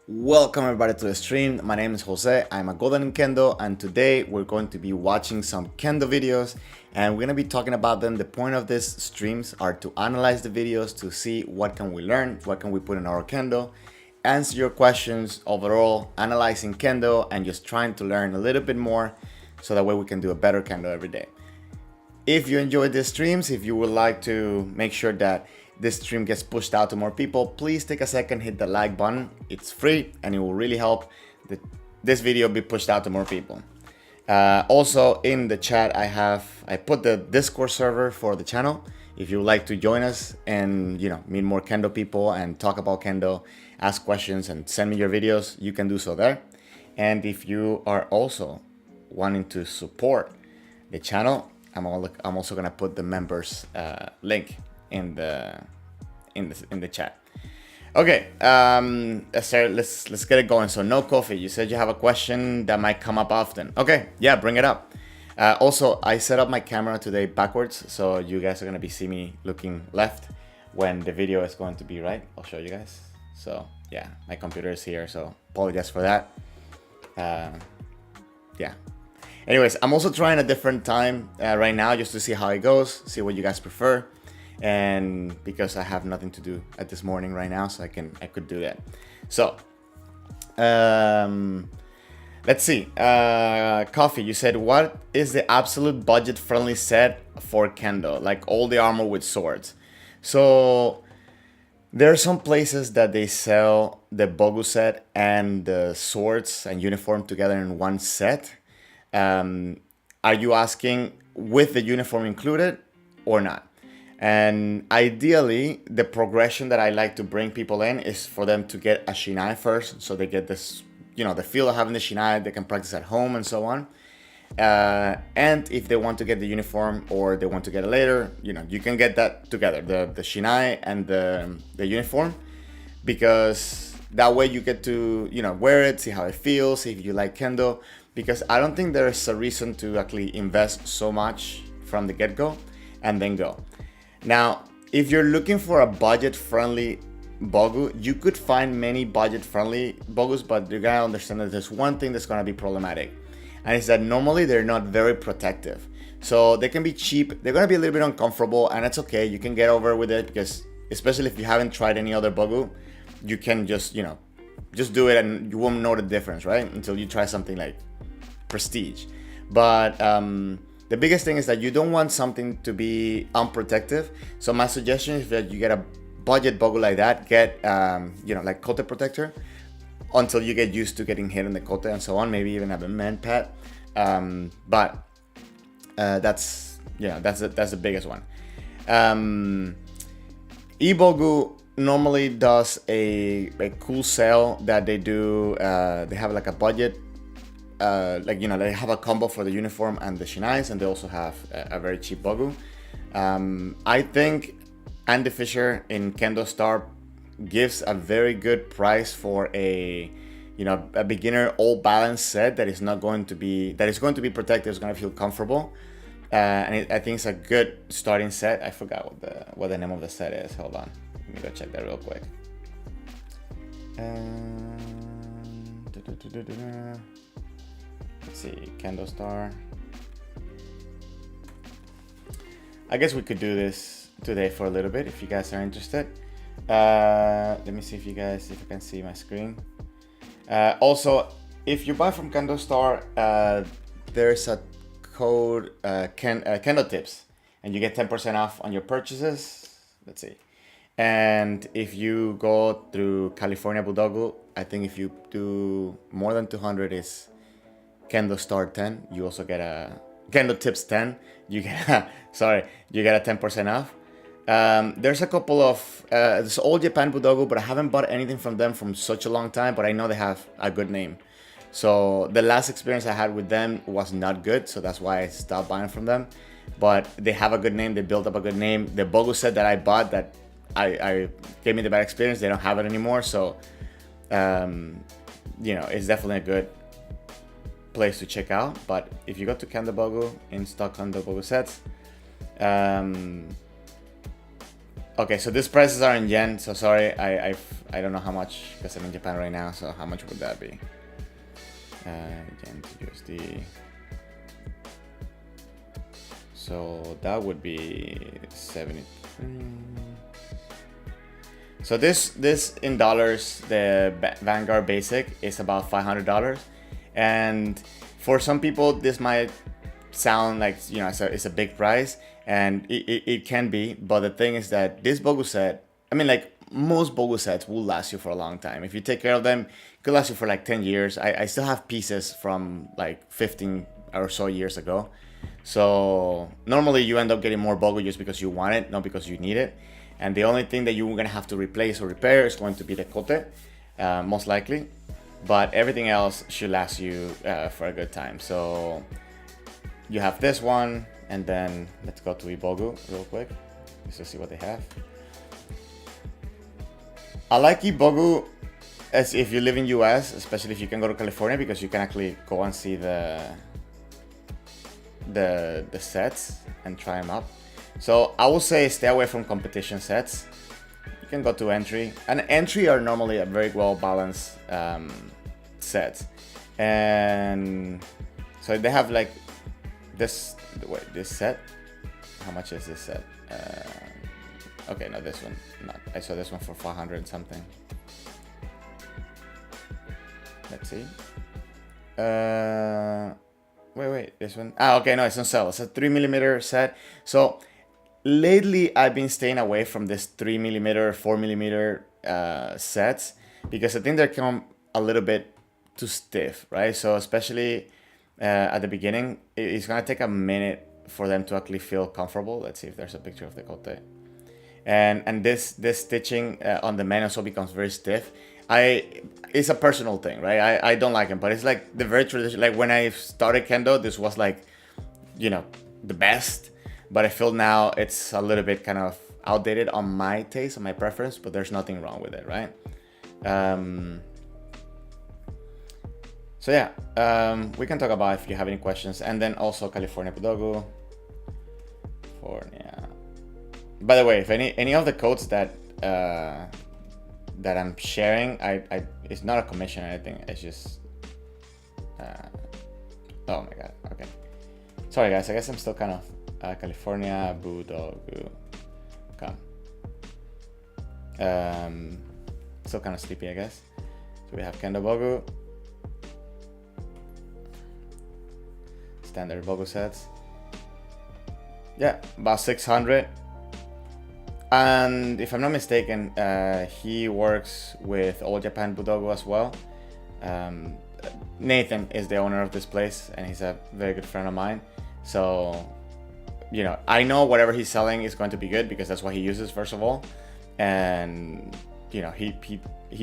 Welcome everybody to the stream. My name is Jose. I'm a golden in Kendo, and today we're going to be watching some Kendo videos and we're going to be talking about them. The point of these streams are to analyze the videos to see what can we learn, what can we put in our Kendo, answer your questions overall, analyzing Kendo and just trying to learn a little bit more so that way we can do a better Kendo every day. If you enjoyed these streams, if you would like to make sure that this stream gets pushed out to more people, please take a second, hit the like button. It's free and it will really help this video be pushed out to more people. Also in the chat, I put the Discord server for the channel. If you would like to join us and meet more Kendo people and talk about Kendo, ask questions and send me your videos, you can do so there. And if you are also wanting to support the channel, I'm also gonna put the members link in the chat. Okay, let's get it going. So no coffee. You said you have a question that might come up often. Okay, yeah, bring it up. Also, I set up my camera today backwards, so you guys are gonna be seeing me looking left when the video is going to be right. I'll show you guys. So yeah, my computer is here, so apologize for that. Yeah. Anyways, I'm also trying a different time right now just to see how it goes, see what you guys prefer. And because I have nothing to do at this morning right now, so I could do that. So let's see. Coffee, you said, what is the absolute budget friendly set for Kendo, like all the armor with swords? So there are some places that they sell the Bogu set and the swords and uniform together in one set. Are you asking with the uniform included or not? And ideally, the progression that I like to bring people in is for them to get a Shinai first, so they get this, the feel of having the Shinai, they can practice at home and so on. And if they want to get the uniform or they want to get it later, you can get that together, the Shinai and the uniform, because that way you get to, wear it, see how it feels, see if you like Kendo, because I don't think there's a reason to actually invest so much from the get-go and then go. Now, if you're looking for a budget-friendly Bogu, you could find many budget-friendly Bogus, but you gotta understand that there's one thing that's gonna be problematic, and it's that normally they're not very protective. So they can be cheap, they're gonna be a little bit uncomfortable, and it's okay, you can get over with it, because especially if you haven't tried any other Bogu, you can just do it and you won't know the difference, right? Until you try something like Prestige. But the biggest thing is that you don't want something to be unprotective. So my suggestion is that you get a budget Bogu like that, get like kote protector until you get used to getting hit in the kote and so on. Maybe even have a man pad. But that's the biggest one. Ebogu normally does a cool sale that they do. They have like a budget. They have a combo for the uniform and the Shinais, and they also have a very cheap Bogu. I think Andy Fisher in Kendo Star gives a very good price for a beginner all balanced set that is going to be protected, is going to feel comfortable, and I think it's a good starting set. I forgot what the name of the set is. Hold on, let me go check that real quick. Let's see, Kendo Star. I guess we could do this today for a little bit if you guys are interested. Let me see if I can see my screen. Also, if you buy from Kendo Star, there's a code Kendo Tips, and you get 10% off on your purchases. Let's see. And if you go through California Budogu, I think if you do more than 200 is Kendo Star 10. You also get a Kendo Tips 10. You get a 10% off. There's a couple of this All Japan Budogu, but I haven't bought anything from them from such a long time. But I know they have a good name. So the last experience I had with them was not good, so that's why I stopped buying from them. But they have a good name. They built up a good name. The Bogu set that I bought that I gave me the bad experience, they don't have it anymore. So it's definitely a good place to check out. But if you go to Kendo Bogu, in stock Kendo Bogu sets, okay, so these prices are in yen, so sorry, I don't know how much, because I'm in Japan right now, so how much would that be? Yen to USD. So that would be 73. So this in dollars, the Vanguard Basic is about $500, and for some people this might sound like, you know, it's a big price, and it can be, but the thing is that this Bogu set, I mean, like most Bogu sets will last you for a long time. If you take care of them, it could last you for like 10 years. I still have pieces from like 15 or so years ago. So normally you end up getting more Bogu just because you want it, not because you need it. And the only thing that you're gonna have to replace or repair is going to be the kote, most likely. But everything else should last you for a good time. So you have this one, and then let's go to Ibogu real quick just to see what they have. I like Ibogu as if you live in US, especially if you can go to California, because you can actually go and see the sets and try them up. So I would say stay away from competition sets. You can go to entry, and entry are normally a very well balanced sets. And so they have like this set. How much is this set? Okay, no, this one. Not. I saw this one for 400 something. Let's see. Wait, this one. Okay, no, it's on sale. It's a 3mm set. So lately, I've been staying away from this 3mm, 4mm sets, because I think they come a little bit too stiff, right? So especially at the beginning, it's gonna take a minute for them to actually feel comfortable. Let's see if there's a picture of the cote. And this stitching on the men also becomes very stiff. It's a personal thing, right? I don't like it, but it's like the very traditional. Like when I started Kendo, this was like, you know, the best. But I feel now it's a little bit kind of outdated on my taste, on my preference. But there's nothing wrong with it, right? So yeah, we can talk about if you have any questions, and then also California Budogu. California. By the way, if any of the codes that I'm sharing, it's not a commission or anything. It's just oh my god. Okay, sorry guys. I guess I'm still kind of California Budogu. Come. Still kind of sleepy, I guess. So we have Kendo Bogu, standard Bogu sets. Yeah, about 600. And if I'm not mistaken, he works with All Japan Budogu as well. Nathan is the owner of this place, and he's a very good friend of mine. So, you know, I know whatever he's selling is going to be good, because that's what he uses, first of all. And, you know, he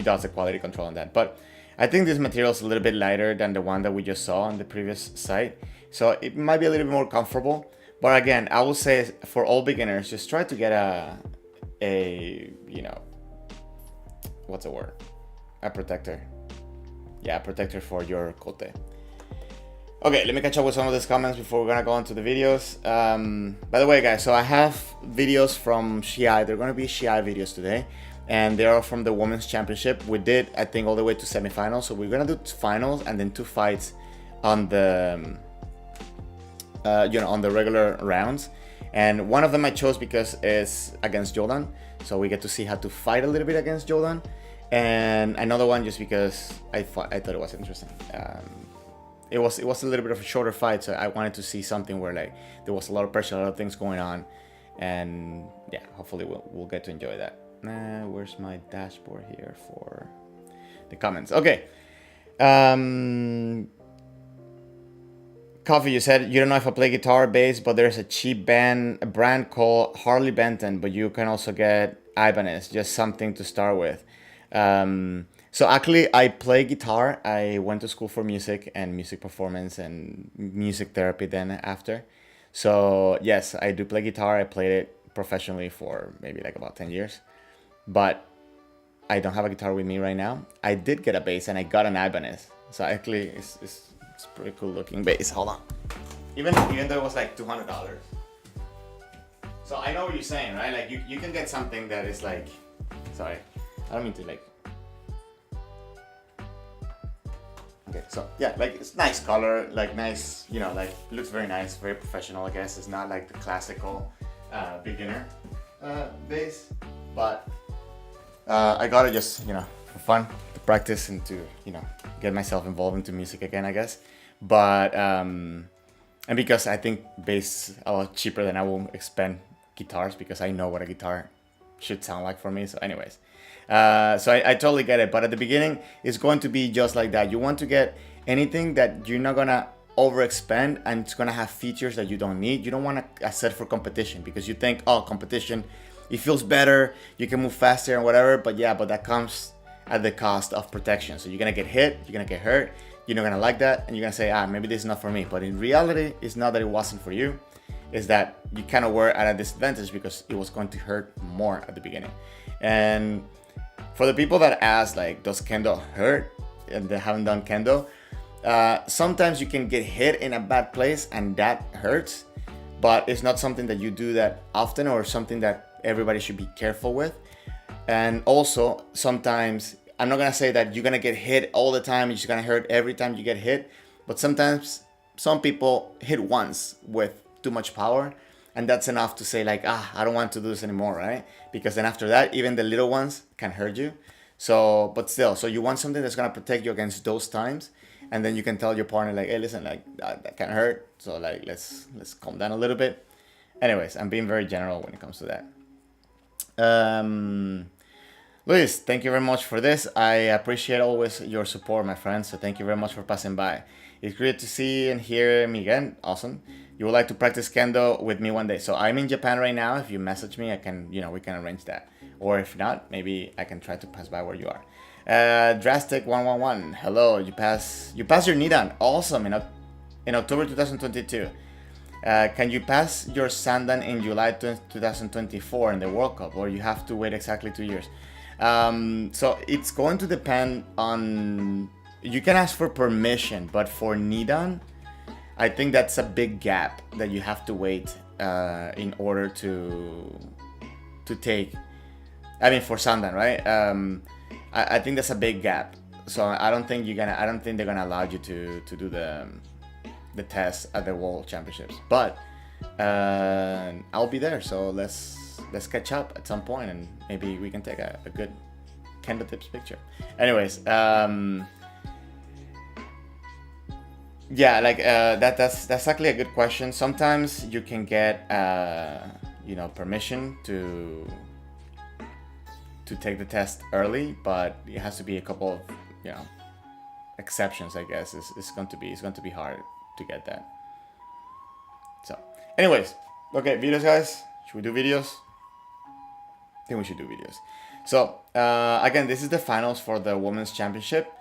does the quality control on that. But I think this material is a little bit lighter than the one that we just saw on the previous site. So it might be a little bit more comfortable. But again, I will say for all beginners, just try to get a you know, what's the word? A protector. Yeah, a protector for your kote. Okay, let me catch up with some of these comments before we're gonna go on to the videos. By the way, guys, so I have videos from Shiai. They're gonna be Shiai videos today, and they are from the Women's Championship. We did, I think, all the way to semifinals. So we're gonna do finals and then 2 fights on the you know, on the regular rounds. And one of them I chose because it's against Jordan, so we get to see how to fight a little bit against Jordan. And another one just because I thought it was interesting. It was a little bit of a shorter fight, so I wanted to see something where like there was a lot of pressure, a lot of things going on, and yeah, hopefully we'll get to enjoy that. Where's my dashboard here for the comments? Okay. Coffee, you said you don't know if I play guitar or bass, but there's a cheap brand called Harley Benton, but you can also get Ibanez, just something to start with. So actually, I play guitar. I went to school for music and music performance and music therapy then after. So yes, I do play guitar. I played it professionally for maybe like about 10 years, but I don't have a guitar with me right now. I did get a bass and I got an Ibanez. So actually, it's pretty cool looking bass. Hold on. Even though it was like $200. So I know what you're saying, right? Like you can get something that is like, sorry, I don't mean to like Okay, so yeah, like it's nice color, like nice, you know, like looks very nice, very professional. I guess it's not like the classical beginner bass, but I got it just, you know, for fun, to practice and to, you know, get myself involved into music again, I guess. But and because I think bass is a lot cheaper than I will expend guitars, because I know what a guitar should sound like for me. So anyways, so I totally get it. But at the beginning, it's going to be just like that. You want to get anything that you're not gonna overexpend and it's gonna have features that you don't need. You don't want to set for competition, because you think, oh, competition, it feels better, you can move faster and whatever. But yeah, but that comes at the cost of protection. So you're gonna get hit, you're gonna get hurt, you're not gonna like that, and you're gonna say, maybe this is not for me. But in reality, it's not that it wasn't for you, is that you kind of were at a disadvantage because it was going to hurt more at the beginning. And for the people that ask, like, does Kendo hurt, and they haven't done Kendo, sometimes you can get hit in a bad place and that hurts, but it's not something that you do that often, or something that everybody should be careful with. And also, sometimes, I'm not gonna say that you're gonna get hit all the time, it's gonna hurt every time you get hit, but sometimes some people hit once with too much power, and that's enough to say like, I don't want to do this anymore, right? Because then after that, even the little ones can hurt you. So, but still, so you want something that's gonna protect you against those times, and then you can tell your partner like, hey, listen, like that can hurt, so like let's calm down a little bit. Anyways, I'm being very general when it comes to that. Luis, thank you very much for this. I appreciate always your support, my friends. So thank you very much for passing by. It's great to see and hear me again. Awesome. You would like to practice Kendo with me one day. So I'm in Japan right now. If you message me, I can, you know, we can arrange that. Or if not, maybe I can try to pass by where you are. Drastic 111. Hello. You passed your Nidan. Awesome. In October 2022. Can you pass your Sandan in July 2024 in the World Cup, or you have to wait exactly 2 years? So it's going to depend on, you can ask for permission, but for Nidan, I think that's a big gap that you have to wait in order to take, I mean, for Sandan, right? I think that's a big gap. So I don't think they're gonna allow you to do the test at the World Championships. But I'll be there, so let's catch up at some point, and maybe we can take a good Kendo Tips picture. Anyways, yeah, like that's actually a good question. Sometimes you can get you know, permission to take the test early, but it has to be a couple of, you know, exceptions, I guess. It's going to be hard to get that. So anyways, okay, videos, guys. Should we do videos? I think we should do videos. So again, this is the finals for the Women's Championship.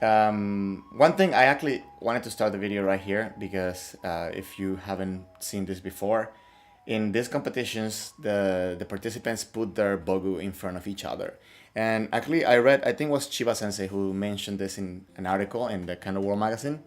One thing, I actually wanted to start the video right here, because if you haven't seen this before, in these competitions, the participants put their bogu in front of each other. And actually, I think it was Chiba Sensei who mentioned this in an article in the Kendo World magazine,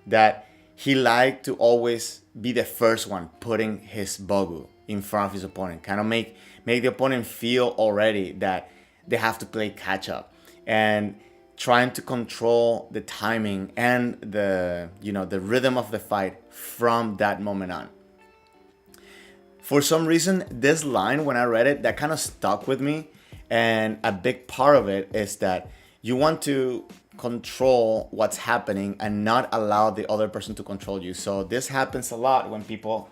that he liked to always be the first one putting his bogu in front of his opponent, kind of make the opponent feel already that they have to play catch up, and trying to control the timing and the rhythm of the fight from that moment on. For some reason, this line, when I read it, that kind of stuck with me, and a big part of it is that you want to control what's happening and not allow the other person to control you. So this happens a lot when people,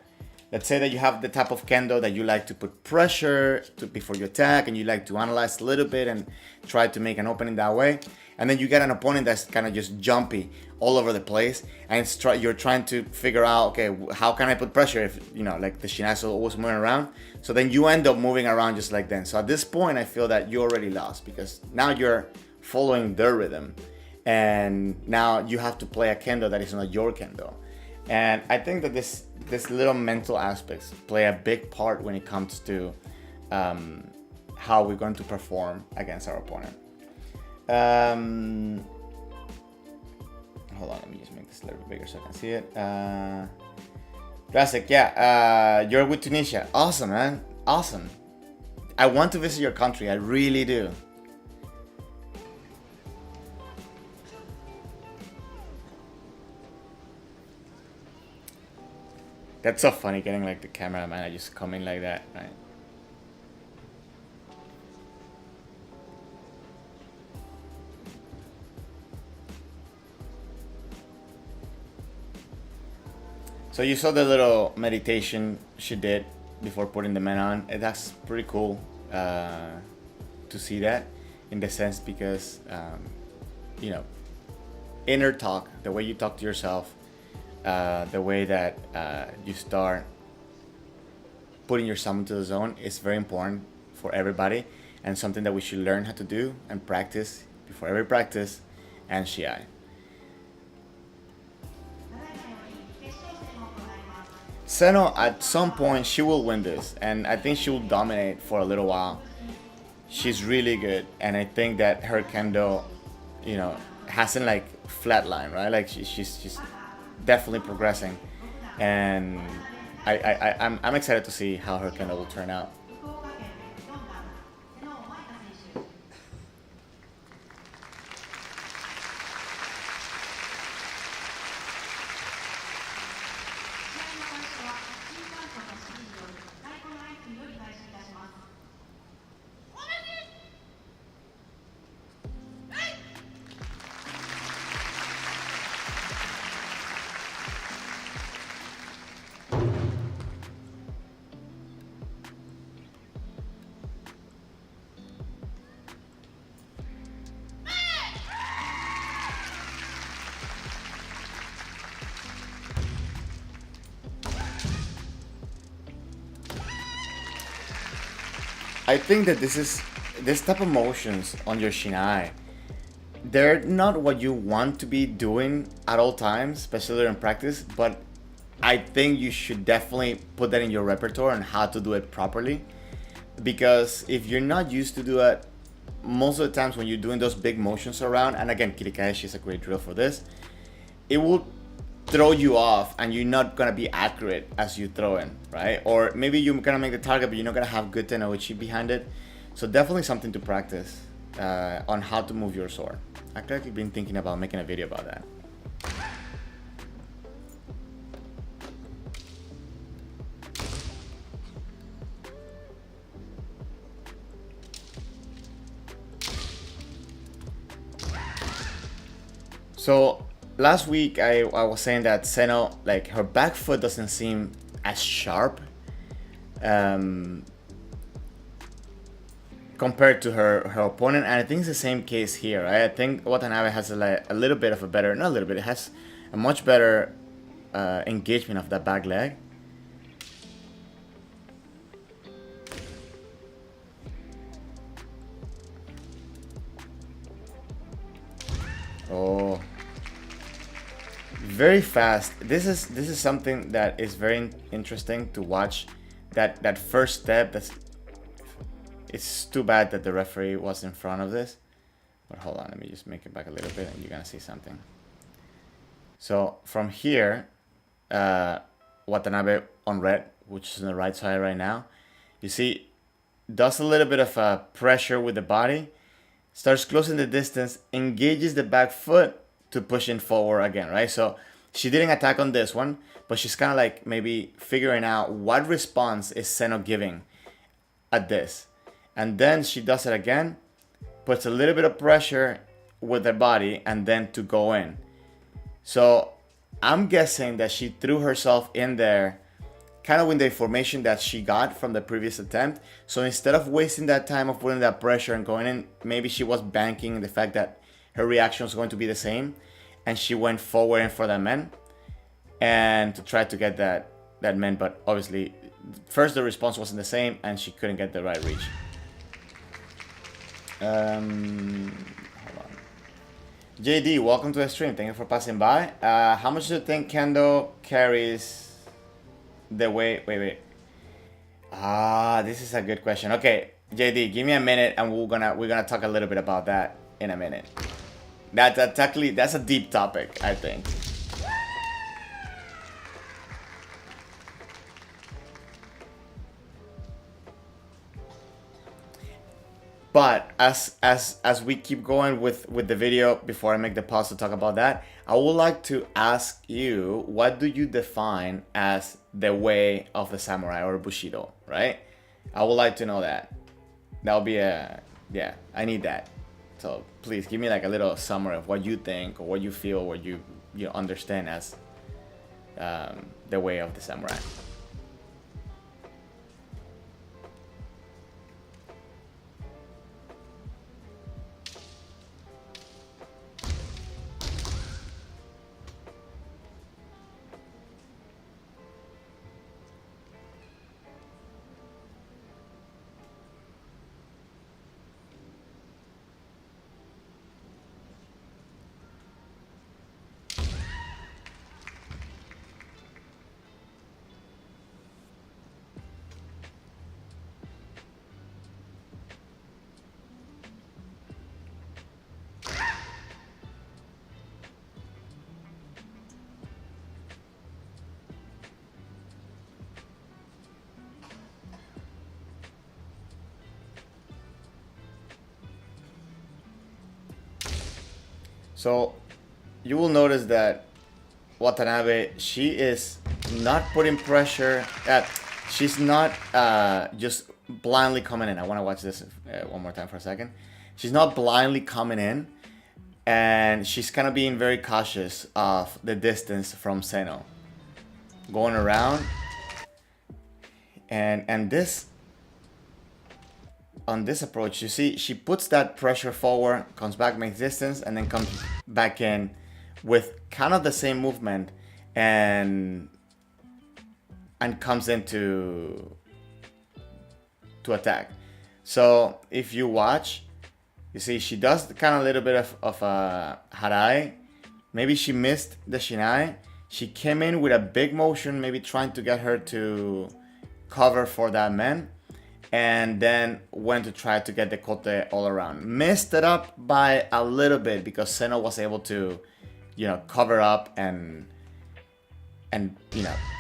let's say that you have the type of Kendo that you like to put pressure before you attack, and you like to analyze a little bit and try to make an opening that way. And then you get an opponent that's kind of just jumpy all over the place, and you're trying to figure out, okay, how can I put pressure if, you know, like the Shinai is always moving around. So then you end up moving around just like then. So at this point, I feel that you already lost, because now you're following their rhythm, and now you have to play a Kendo that is not your Kendo. And I think that this little mental aspects play a big part when it comes to how we're going to perform against our opponent. Hold on, let me just make this a little bit bigger so I can see it. Classic, yeah. You're with Tunisia. Awesome, man. Awesome. I want to visit your country. I really do. That's so funny getting like the cameraman. I just come in like that, right? So you saw the little meditation she did before putting the men on. That's pretty cool to see that, in the sense because you know, inner talk, the way you talk to yourself, the way that you start putting yourself into the zone is very important for everybody, and something that we should learn how to do and practice before every practice and Shiai. Seno, at some point, she will win this, and I think she will dominate for a little while. She's really good, and I think that her kendo, you know, hasn't like flatline, right? Like she's definitely progressing, and I'm excited to see how her kendo will turn out. I think that this type of motions on your shinai. They're not what you want to be doing at all times, especially in practice. But I think you should definitely put that in your repertoire and how to do it properly. Because if you're not used to do it, most of the times when you're doing those big motions around, and again, Kirikaeshi is a great drill for this, it will throw you off and you're not gonna be accurate as you throw in, right? Or maybe you're gonna make the target, but you're not gonna have good tenouchi behind it. So definitely something to practice on how to move your sword. I've actually been thinking about making a video about that. So last week I was saying that Seno, like her back foot doesn't seem as sharp compared to her opponent, and I think it's the same case here. Right? I think Watanabe has a little bit of a better, not a little bit, it has a much better engagement of that back leg. Oh, very fast. This is something that is very interesting to watch. That first step. It's too bad that the referee was in front of this. But hold on, let me just make it back a little bit, and you're gonna see something. So from here, Watanabe on red, which is on the right side right now, you see, does a little bit of pressure with the body, starts closing the distance, engages the back foot to push in forward again, right? So she didn't attack on this one, but she's kind of like maybe figuring out what response is Seno giving at this. And then she does it again, puts a little bit of pressure with her body, and then to go in. So I'm guessing that she threw herself in there kind of with the information that she got from the previous attempt. So instead of wasting that time of putting that pressure and going in, maybe she was banking the fact that her reaction was going to be the same, and she went forward in for that men and to try to get that men. But obviously first the response wasn't the same and she couldn't get the right reach. Hold on. JD, welcome to the stream. Thank you for passing by. How much do you think Kendo carries the weight? Wait. This is a good question. Okay, JD, give me a minute, and we're gonna talk a little bit about that in a minute. That's a deep topic, I think. But as we keep going with the video, before I make the pause to talk about that, I would like to ask you, what do you define as the way of the samurai or bushido, right? I would like to know that. That'll be yeah, I need that. So please give me like a little summary of what you think or what you feel, what you understand as the way of the samurai. So you will notice that Watanabe, she is not putting pressure at, she's not just blindly coming in. I want to watch this one more time for a second. She's not blindly coming in, and she's kind of being very cautious of the distance from Seno. Going around, and this, on this approach, you see, she puts that pressure forward, comes back, makes distance, and then comes back in with kind of the same movement, and comes in to attack. So if you watch, you see she does kind of a little bit of a harai. Maybe she missed the shinai. She came in with a big motion, maybe trying to get her to cover for that man, and then went to try to get the kote all around. Messed it up by a little bit because Seno was able to, cover up and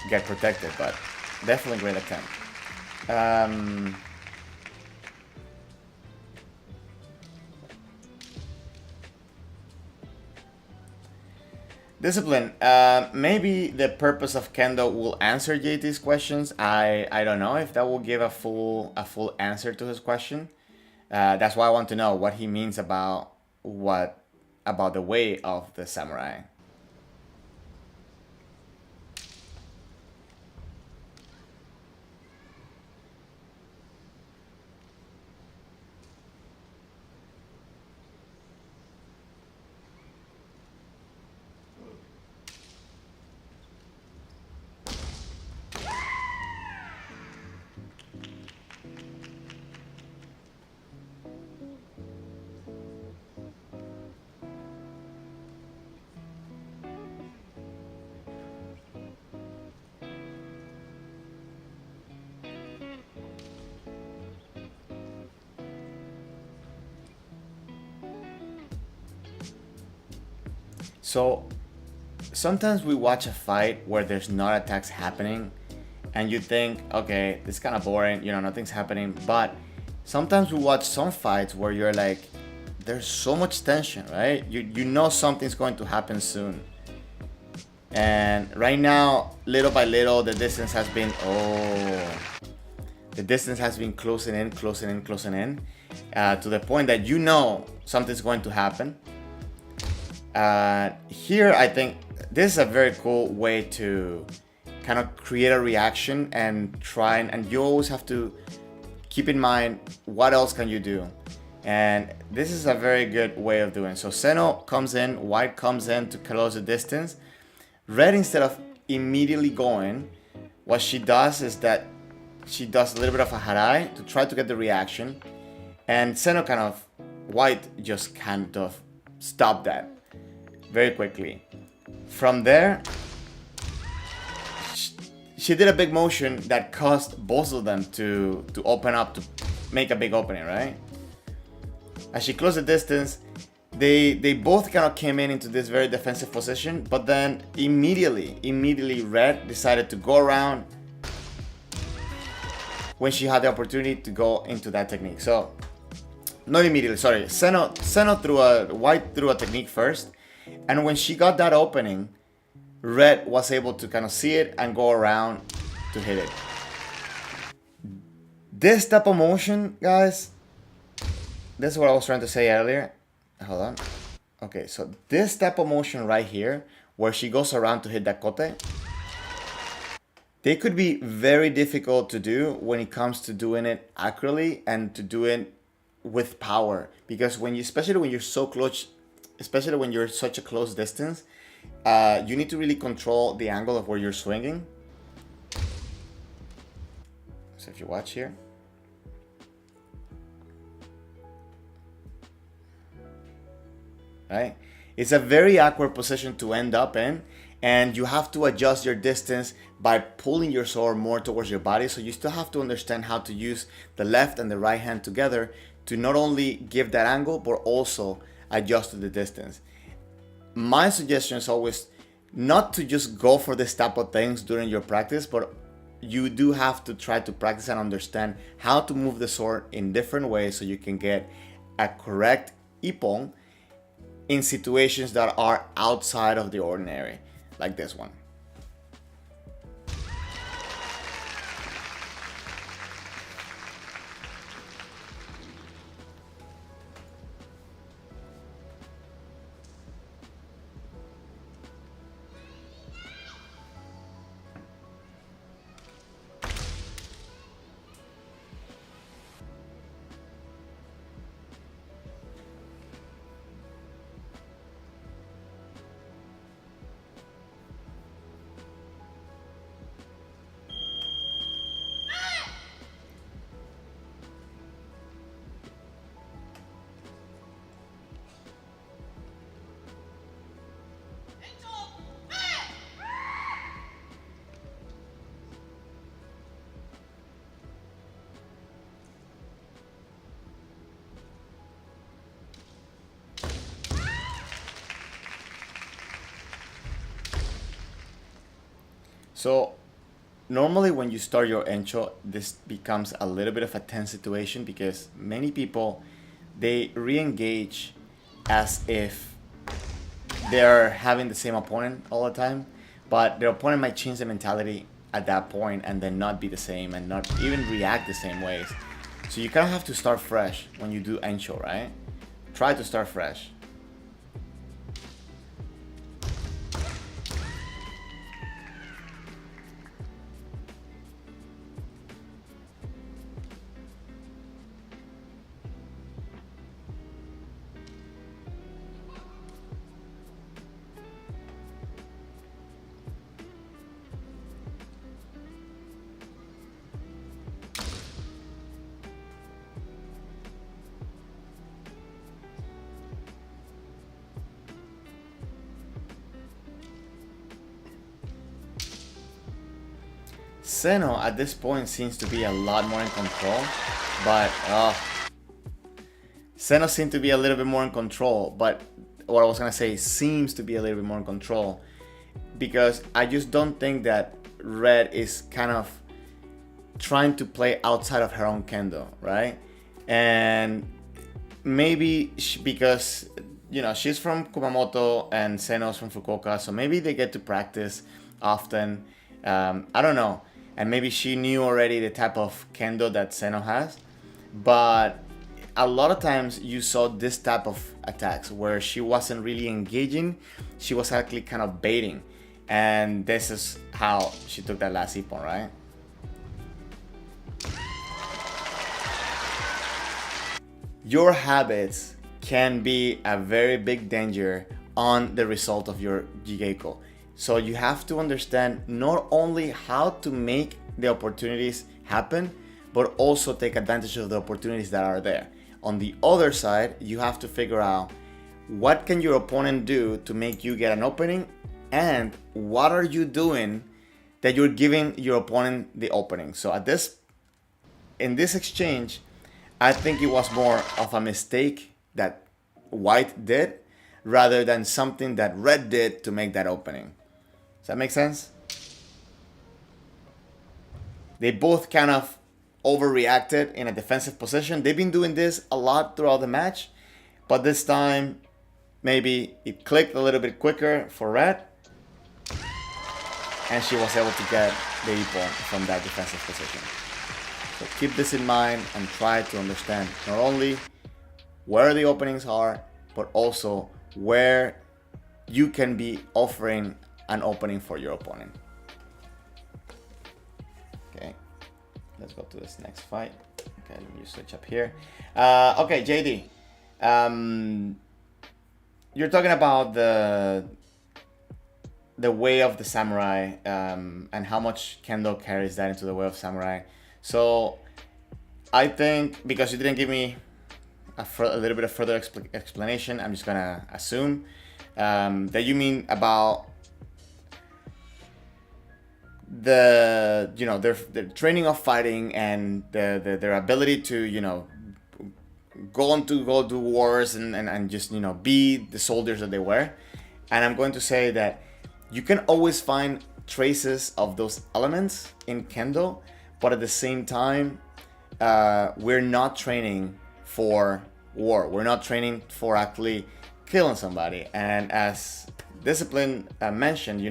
get protected. But definitely great attempt. Discipline. Maybe the purpose of Kendo will answer JT's questions. I don't know if that will give a full answer to his question. That's why I want to know what he means about the way of the samurai. So sometimes we watch a fight where there's not attacks happening, and you think, okay, this is kind of boring, nothing's happening. But sometimes we watch some fights where you're like, there's so much tension, right? You know something's going to happen soon. And right now, little by little, the distance has been closing in, to the point that something's going to happen. Here, I think this is a very cool way to kind of create a reaction and try, and you always have to keep in mind what else can you do. And this is a very good way of doing. So Seno comes in, White comes in to close the distance. Red, instead of immediately going, what she does is that she does a little bit of a harai to try to get the reaction, and Seno White just kind of stopped that very quickly. From there, she did a big motion that caused both of them to open up, to make a big opening, right? As she closed the distance, they both kind of came into this very defensive position, but then immediately Red decided to go around when she had the opportunity to go into that technique. So not immediately, sorry. Seno threw a white threw a technique first, and when she got that opening, red was able to kind of see it and go around to hit it. This type of motion, guys, this is what I was trying to say earlier. Hold on. Okay, so this type of motion right here, where she goes around to hit that kote, they could be very difficult to do when it comes to doing it accurately and to do it with power. Because when you, especially when you're so close, especially when you're such a close distance, you need to really control the angle of where you're swinging. So if you watch here, right? It's a very awkward position to end up in, and you have to adjust your distance by pulling your sword more towards your body. So you still have to understand how to use the left and the right hand together to not only give that angle, but also adjust to the distance. My suggestion is always not to just go for this type of things during your practice, but you do have to try to practice and understand how to move the sword in different ways so you can get a correct ippon in situations that are outside of the ordinary, like this one. So normally when you start your encho, this becomes a little bit of a tense situation because many people, they re-engage as if they're having the same opponent all the time, but their opponent might change the mentality at that point and then not be the same and not even react the same ways. So you kind of have to start fresh when you do encho, right? Try to start fresh. Seno at this point seems to be a lot more in control, but Seno seemed to be a little bit more in control, but what I was gonna say seems to be a little bit more in control because I just don't think that Red is kind of trying to play outside of her own kendo, right? And maybe because she's from Kumamoto and Seno's from Fukuoka, so maybe they get to practice often. I don't know, and maybe she knew already the type of kendo that Seno has, but a lot of times you saw this type of attacks where she wasn't really engaging, she was actually kind of baiting, and this is how she took that last ippon, right? Your habits can be a very big danger on the result of your jigeiko. So you have to understand not only how to make the opportunities happen, but also take advantage of the opportunities that are there. On the other side, you have to figure out what can your opponent do to make you get an opening, and what are you doing that you're giving your opponent the opening. So in this exchange, I think it was more of a mistake that White did rather than something that Red did to make that opening. Does that make sense? They both kind of overreacted in a defensive position. They've been doing this a lot throughout the match, but this time maybe it clicked a little bit quicker for Red, and she was able to get the ippon from that defensive position. So keep this in mind and try to understand not only where the openings are, but also where you can be offering an opening for your opponent. Okay, let's go to this next fight. Okay, let me switch up here. Okay, JD, you're talking about the way of the samurai, and how much Kendo carries that into the way of samurai. So I think, because you didn't give me a little bit of further explanation, I'm just gonna assume that you mean about the their training of fighting and their ability to go do wars and just be the soldiers that they were. And I'm going to say that you can always find traces of those elements in Kendo, but at the same time, we're not training for war. We're not training for actually killing somebody. And as Discipline mentioned,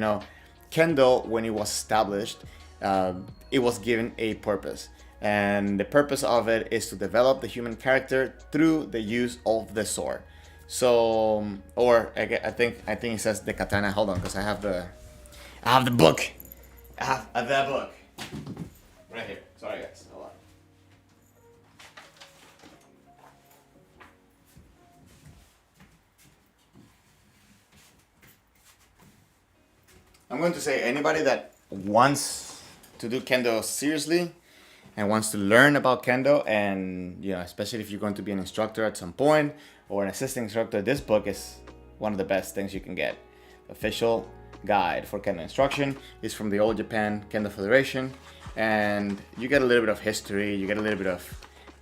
Kendo, when it was established, it was given a purpose. And the purpose of it is to develop the human character through the use of the sword. So, or I think it says the katana. Hold on, because I have the book. I have the book right here. Sorry, guys. Hold on. I'm going to say anybody that wants to do Kendo seriously and wants to learn about Kendo, and especially if you're going to be an instructor at some point or an assistant instructor, this book is one of the best things you can get. The official guide for Kendo instruction is from the All Japan Kendo Federation, and you get a little bit of history, you get a little bit of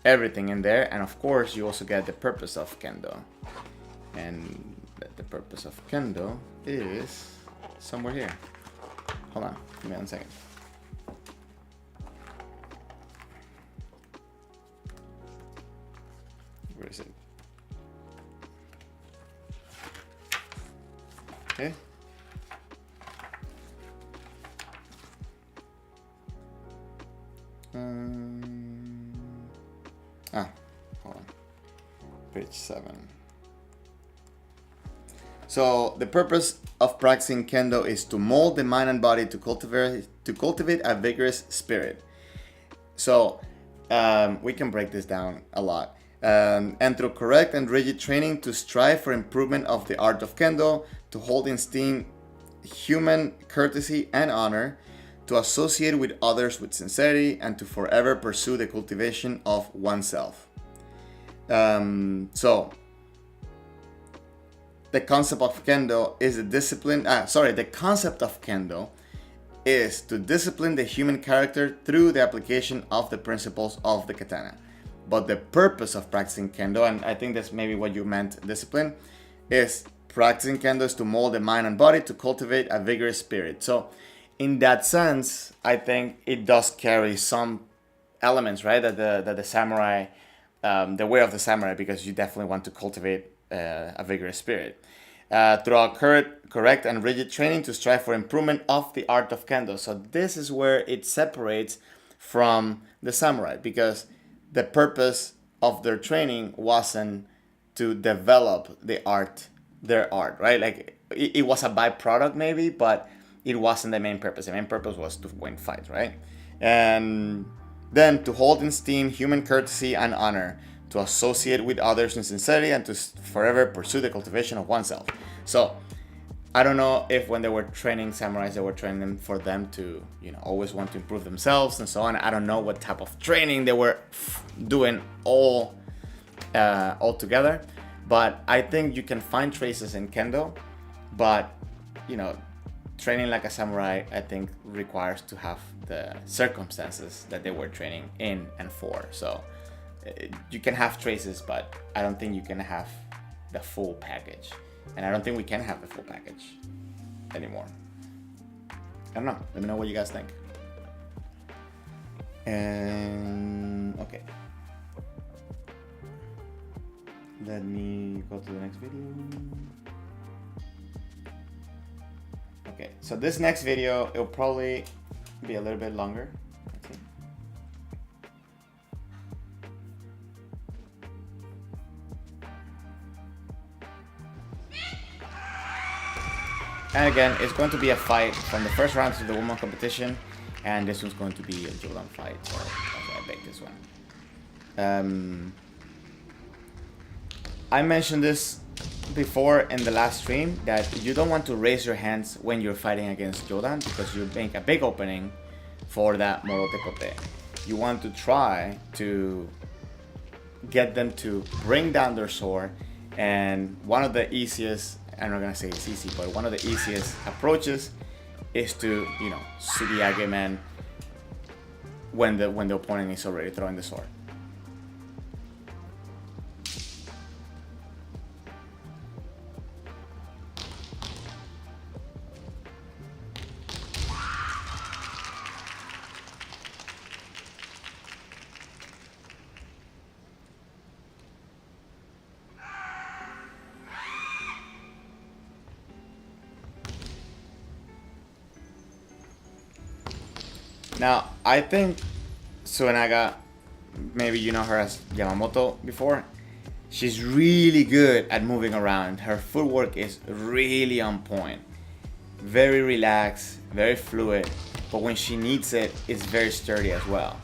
everything in there, and of course you also get the purpose of Kendo. And the purpose of Kendo is somewhere here. Hold on, give me 1 second. Where is it? Okay. Hold on. Page 7. So the purpose of practicing Kendo is to mold the mind and body to cultivate a vigorous spirit. So we can break this down a lot. And through correct and rigid training to strive for improvement of the art of Kendo, to hold in esteem human courtesy and honor, to associate with others with sincerity, and to forever pursue the cultivation of oneself. So the concept of Kendo is the concept of Kendo is to discipline the human character through the application of the principles of the katana. But the purpose of practicing Kendo, and I think that's maybe what you meant, discipline, is practicing Kendo is to mold the mind and body to cultivate a vigorous spirit. So in that sense, I think it does carry some elements, right? That the samurai, the way of the samurai, because you definitely want to cultivate a vigorous spirit. Throughout correct and rigid training to strive for improvement of the art of Kendo. So this is where it separates from the samurai, because the purpose of their training wasn't to develop their art, right? Like it was a byproduct maybe, but it wasn't the main purpose. The main purpose was to win fights, right? And then to hold in esteem human courtesy and honor, to associate with others in sincerity, and to forever pursue the cultivation of oneself. So I don't know if when they were training samurais, they were training them for them to, always want to improve themselves and so on. I don't know what type of training they were doing all together, but I think you can find traces in Kendo, but training like a samurai, I think, requires to have the circumstances that they were training in and for. So you can have traces, but I don't think you can have the full package. And I don't think we can have the full package anymore. I don't know. Let me know what you guys think. And okay, let me go to the next video. Okay, so this next video, it'll probably be a little bit longer. Let's see. And again, it's going to be a fight from the first round to the woman competition, and this one's going to be a Jordan fight, so that's why I picked this one. I mentioned this before in the last stream that you don't want to raise your hands when you're fighting against Jordan because you make a big opening for that morote kote. You want to try to get them to bring down their sword, and one of the easiest, I'm not gonna say it's easy, but one of the easiest approaches is to, you know, suriage man when the opponent is already throwing the sword. Now, I think Suenaga, maybe you know her as Yamamoto before, she's really good at moving around. Her footwork is really on point. Very relaxed, very fluid, but when she needs it, it's very sturdy as well.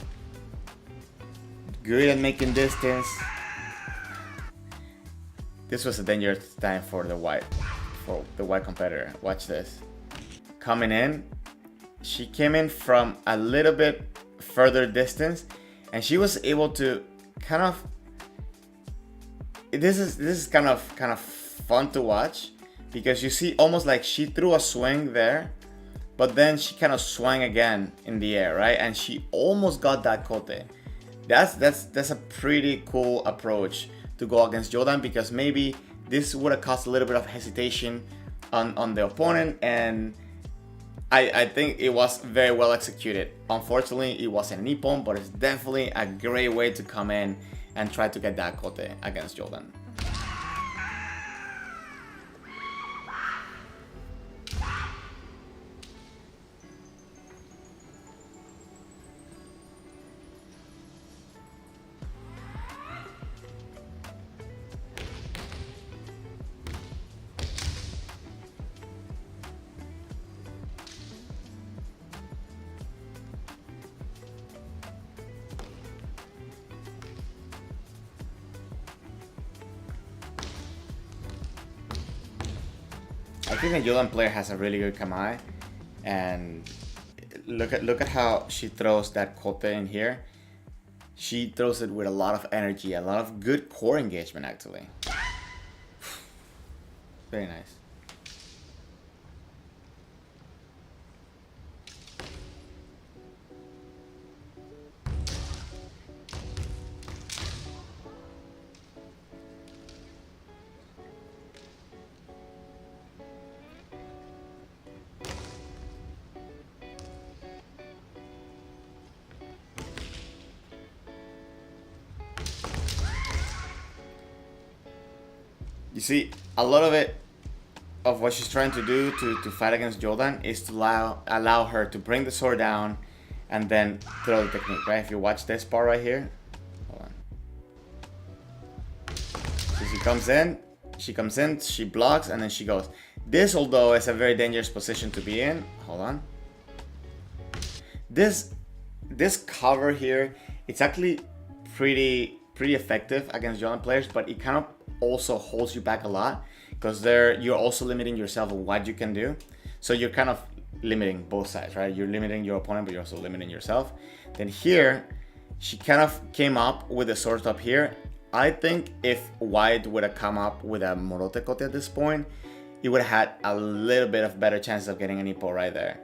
Good at making distance. This was a dangerous time for the white competitor. Watch this. Coming in, she came in from a little bit further distance, and she was able to kind of. This is kind of fun to watch because you see almost like she threw a swing there, but then she kind of swung again in the air, right? And she almost got that kote. That's a pretty cool approach to go against Jordan, because maybe this would have caused a little bit of hesitation on the opponent, and I think it was very well executed. Unfortunately, it wasn't an ippon, but it's definitely a great way to come in and try to get that kote against Jordan. I think the Jordan player has a really good kamae, and look at how she throws that kote in here. She throws it with a lot of energy, a lot of good core engagement actually. Very nice. You see, a lot of it, of what she's trying to do to fight against Jordan, is to allow her to bring the sword down and then throw the technique, right? If you watch this part right here, hold on. So she comes in, she blocks, and then she goes. This, although, is a very dangerous position to be in. Hold on. This cover here, it's actually pretty effective against Jordan players, but it kind of also holds you back a lot, because you're also limiting yourself on what you can do. So you're kind of limiting both sides, right? You're limiting your opponent, but you're also limiting yourself. Then here, she kind of came up with a sword up here. I think if white would have come up with a morote kote at this point, it would have had a little bit of better chances of getting an ippo right there.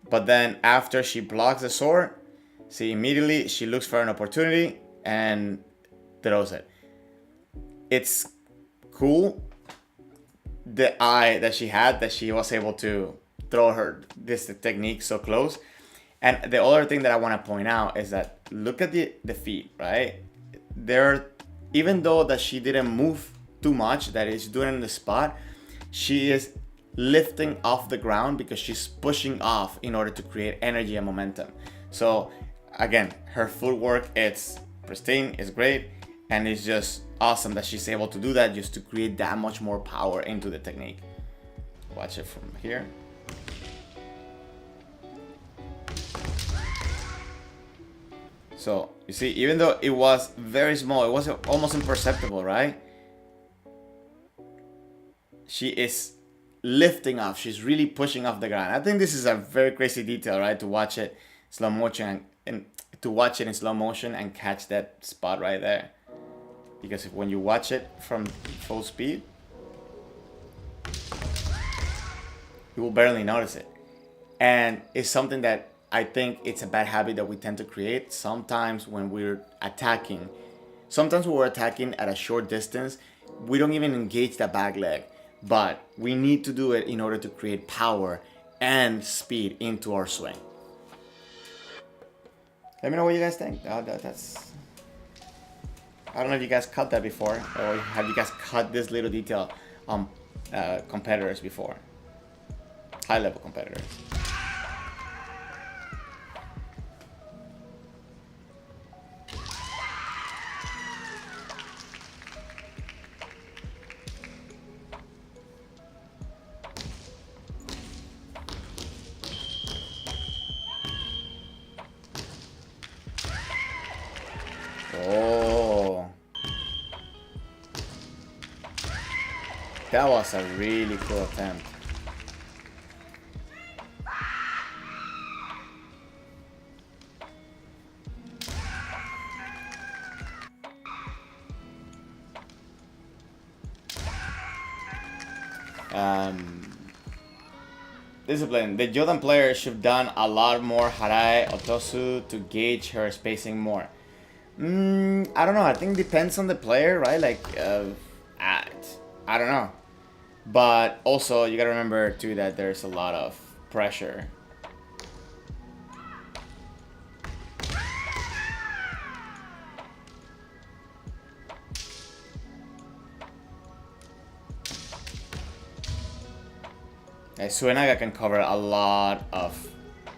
But then after she blocks the sword, see, immediately she looks for an opportunity and throws it. It's cool, the eye that she had, that she was able to throw this technique so close. And the other thing that I want to point out is that look at the feet, right? There, even though that she didn't move too much, that is doing in the spot, she is lifting off the ground because she's pushing off in order to create energy and momentum. So again, her footwork, it's pristine, it's great, and it's just awesome that she's able to do that just to create that much more power into the technique. Watch it from here. So you see, even though it was very small, it was almost imperceptible, right? She is lifting off. She's really pushing off the ground. I think this is a very crazy detail, right? To watch it slow motion and to watch it in slow motion and catch that spot right there. Because when you watch it from full speed, you will barely notice it. And it's something that I think it's a bad habit that we tend to create. Sometimes when we're attacking at a short distance, we don't even engage that back leg. But we need to do it in order to create power and speed into our swing. Let me know what you guys think. That's I don't know if you guys cut that before, or have you guys cut this little detail on competitors before? High level competitors. Oh, that was a really cool attempt. Discipline. The Jordan player should have done a lot more Harai Otosu to gauge her spacing more. I don't know. I think it depends on the player, right? Like, I don't know. But also, you gotta remember too that there's a lot of pressure. Suenaga can cover a lot of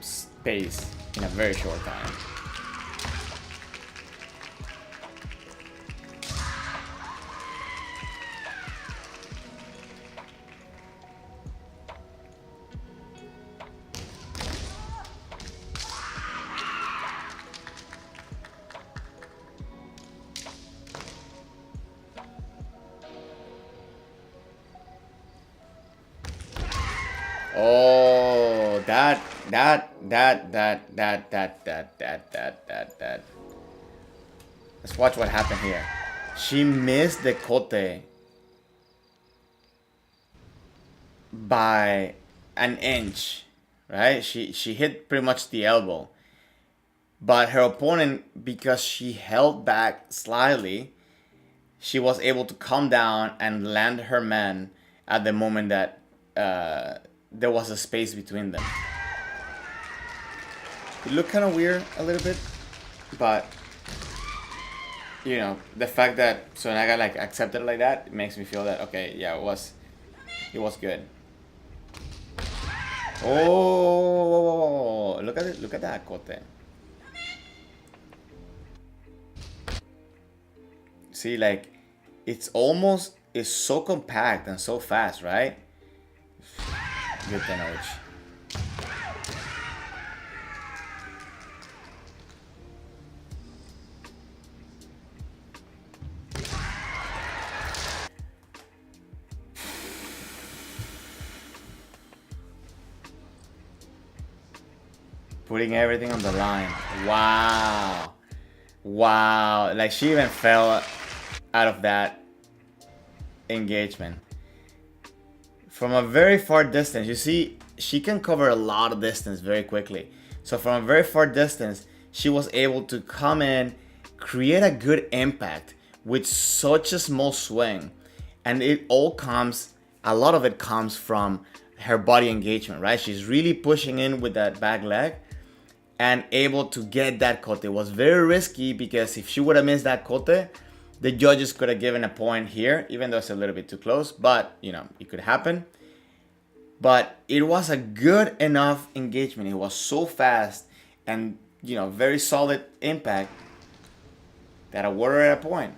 space in a very short time. Oh, that. Let's watch what happened here. She missed the kote by an inch, right? She hit pretty much the elbow. But her opponent, because she held back slightly, she was able to come down and land her man at the moment that there was a space between them. It looked kind of weird a little bit, but you know, the fact that Sonaga like accepted it like that, it makes me feel that okay, yeah, it was good. Oh, look at it! Look at that kote. See, like it's so compact and so fast, right? Good damage. Putting everything on the line. Wow. Wow. Like she even fell out of that engagement. From a very far distance, you see, she can cover a lot of distance very quickly. So from a very far distance, she was able to come in, create a good impact with such a small swing. And a lot of it comes from her body engagement, right? She's really pushing in with that back leg. and able to get that kote. It was very risky because if she would have missed that kote, the judges could have given a point here, even though it's a little bit too close, but you know, it could happen. But it was a good enough engagement. It was so fast and, you know, very solid impact that awarded a point.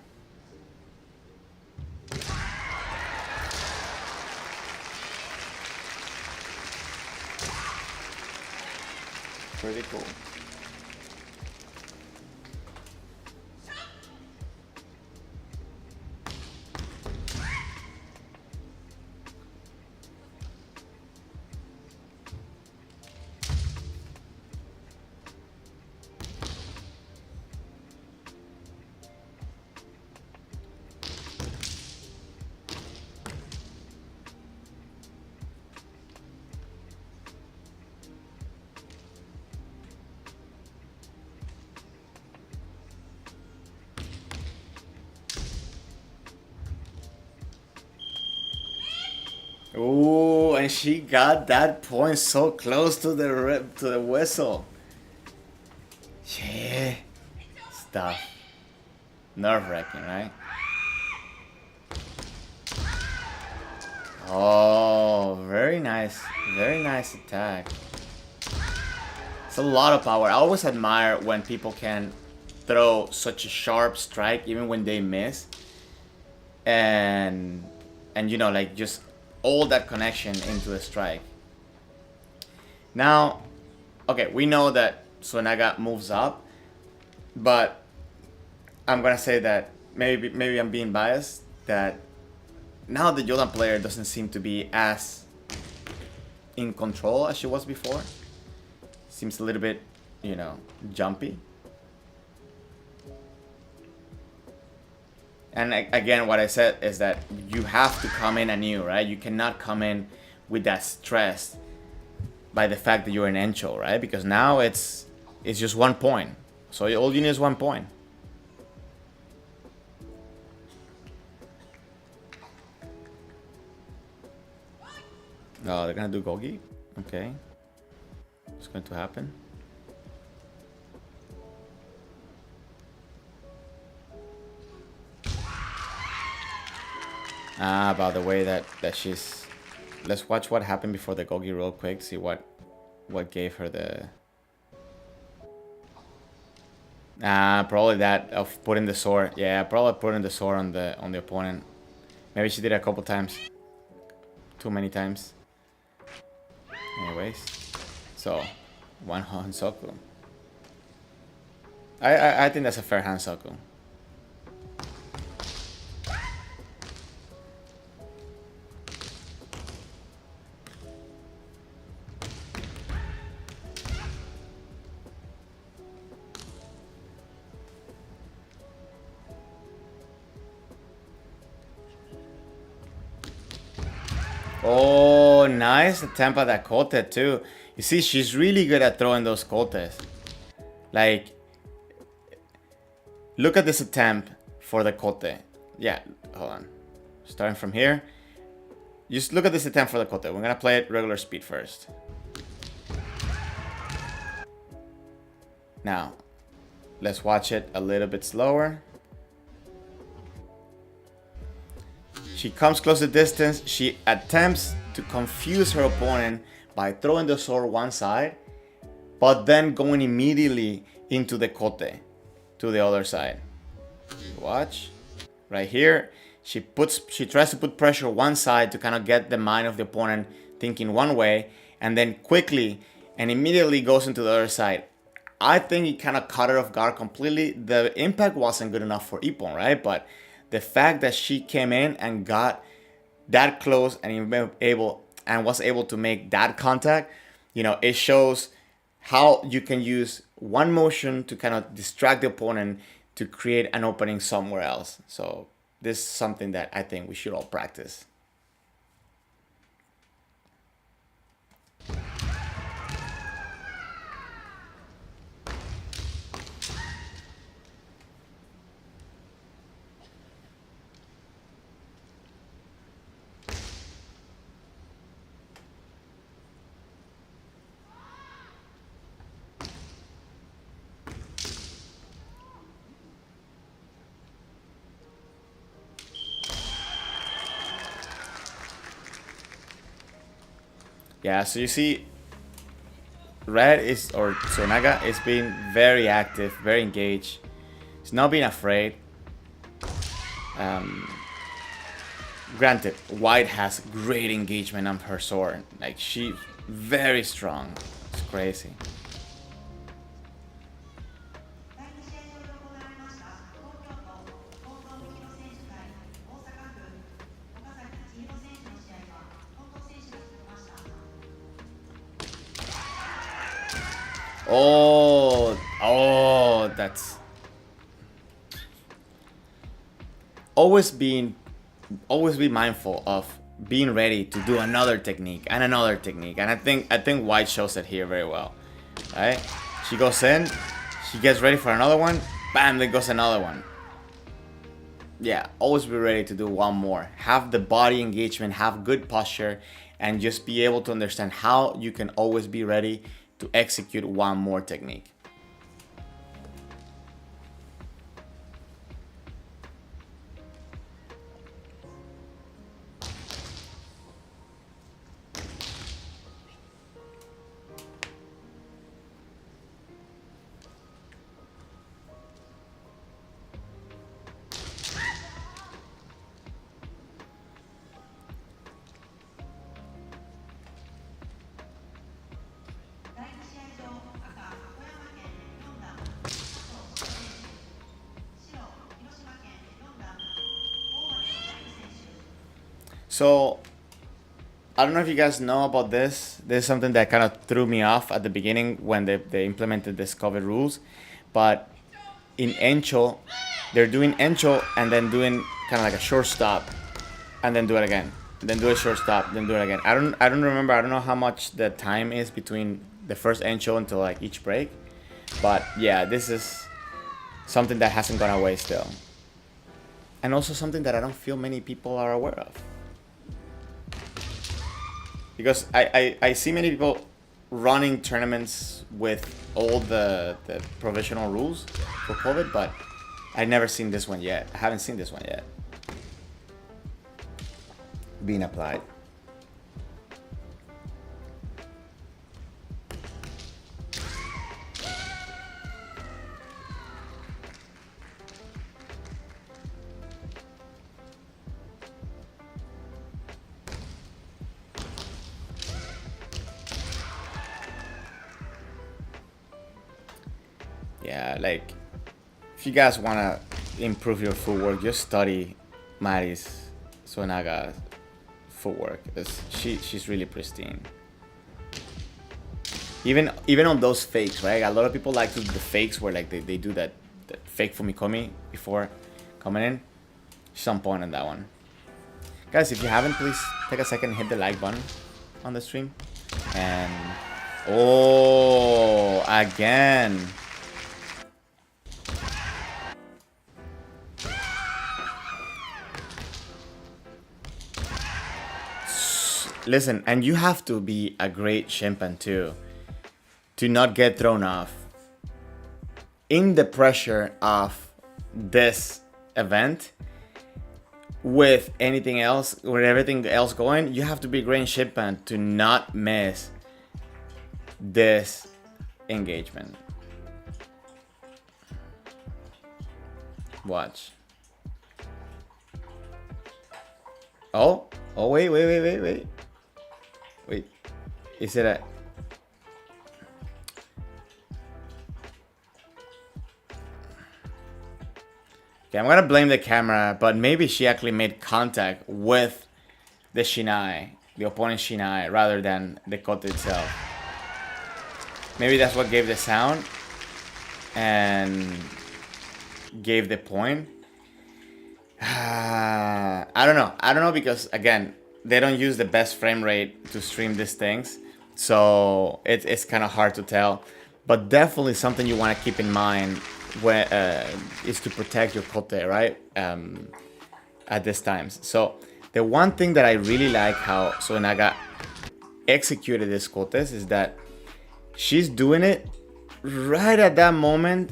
Pretty cool. Ooh, and she got that point so close to the whistle. Yeah, stuff. Nerve-wracking, right? Oh, very nice attack. It's a lot of power. I always admire when people can throw such a sharp strike even when they miss, and you know, like, just all that connection into a strike. Now, okay, we know that Suenaga moves up, but I'm gonna say that maybe I'm being biased, that now the Jordan player doesn't seem to be as in control as she was before. Seems a little bit, you know, jumpy. And again, what I said is that you have to come in anew, right? You cannot come in with that stress by the fact that you're an Encho, right? Because now it's just 1 point. So all you need is 1 point. Oh, they're gonna do Gogi? Okay. What's going to happen? About the way that she's... Let's watch what happened before the Gogi real quick. See what gave her the... probably that of putting the sword. Yeah, probably putting the sword on the opponent. Maybe she did it a couple times. Too many times. Anyways, so 1 Hansoku. I think that's a fair Hansoku. Oh, nice attempt at that kote too. You see, she's really good at throwing those kotes. Like, look at this attempt for the kote. Yeah, hold on. Starting from here. Just look at this attempt for the kote. We're gonna play it regular speed first. Now, let's watch it a little bit slower. She comes close to distance. She attempts to confuse her opponent by throwing the sword one side, but then going immediately into the kote to the other side. Watch. Right here, she tries to put pressure one side to kind of get the mind of the opponent thinking one way, and then quickly and immediately goes into the other side. I think it kind of caught her off guard completely. The impact wasn't good enough for Ippon, right? But the fact that she came in and got that close and was able to make that contact, you know, it shows how you can use one motion to kind of distract the opponent to create an opening somewhere else. So this is something that I think we should all practice. Yeah, so you see, Red is, or Tsunaga is being very active, very engaged. He's not being afraid. Um, Granted, White has great engagement on her sword. Like, she's very strong. It's crazy. Oh, that's always always be mindful of being ready to do another technique and another technique. And I think White shows it here very well. Right? She goes in, she gets ready for another one, bam, there goes another one. Yeah, always be ready to do one more. Have the body engagement, have good posture, and just be able to understand how you can always be ready to execute one more technique. So, I don't know if you guys know about this. This is something that kind of threw me off at the beginning when they implemented this COVID rules. But in Encho, they're doing Encho and then doing kind of like a short stop and then do it again. Then do a short stop, then do it again. I don't remember. I don't know how much the time is between the first Encho until like each break. But yeah, this is something that hasn't gone away still. And also something that I don't feel many people are aware of. Because I see many people running tournaments with all the provisional rules for COVID, but I've never seen this one yet. I haven't seen this one yet being applied. Yeah, like, if you guys want to improve your footwork, just study Mari's Sonaga footwork. She's really pristine. Even on those fakes, right? A lot of people like to do the fakes where like they do that fake Fumikomi before coming in. She's on point on that one. Guys, if you haven't, please take a second and hit the like button on the stream. And oh, again. Listen, and you have to be a great Shimpan too, to not get thrown off. In the pressure of this event, with anything else, with everything else going, you have to be a great Shimpan to not miss this engagement. Watch. Oh, wait. Wait, is it a... Okay, I'm gonna blame the camera, but maybe she actually made contact with the Shinai, the opponent Shinai, rather than the kote itself. Maybe that's what gave the sound and gave the point. I don't know because, again, they don't use the best frame rate to stream these things, so it's kind of hard to tell. But definitely something you want to keep in mind when is to protect your kote, right? At these times. So the one thing that I really like how Sonaga executed this kotes is that she's doing it right at that moment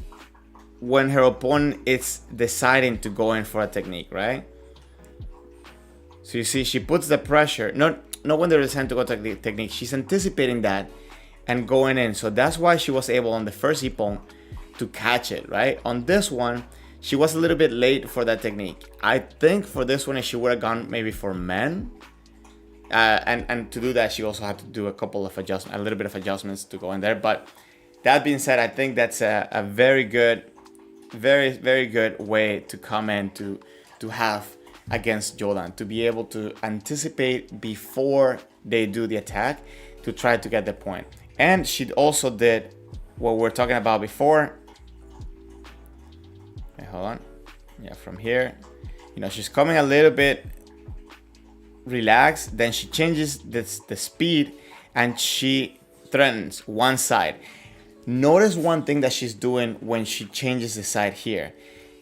when her opponent is deciding to go in for a technique, right? So you see, she puts the pressure. not when they're designed to go technique. She's anticipating that and going in. So that's why she was able on the first ippon to catch it, right? On this one, she was a little bit late for that technique. I think for this one, if she would have gone maybe for men, and to do that, she also had to do a little bit of adjustments to go in there. But that being said, I think that's a very good, very, very good way to come in to have against Jordan, to be able to anticipate before they do the attack to try to get the point. And she also did what we were talking about before. Okay, hold on. Yeah, from here, she's coming a little bit relaxed, then she changes the speed and she threatens one side. Notice one thing that she's doing when she changes the side here.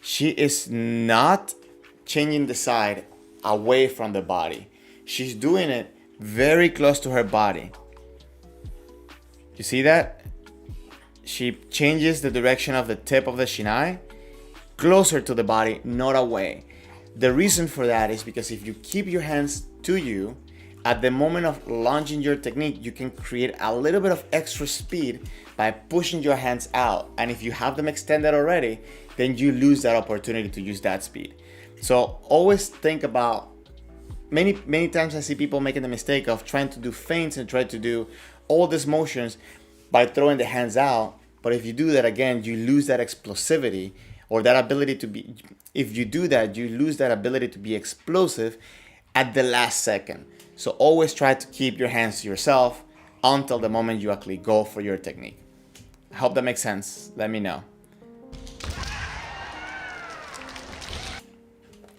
She is not changing the side away from the body. She's doing it very close to her body. You see that? She changes the direction of the tip of the shinai closer to the body, not away. The reason for that is because if you keep your hands to you, at the moment of launching your technique, you can create a little bit of extra speed by pushing your hands out. And if you have them extended already, then you lose that opportunity to use that speed. So always think about, many times I see people making the mistake of trying to do feints and try to do all these motions by throwing the hands out. But if you do that again, you lose that explosivity, or that ability to be, if you do that, you lose that ability to be explosive at the last second. So always try to keep your hands to yourself until the moment you actually go for your technique. I hope that makes sense. Let me know.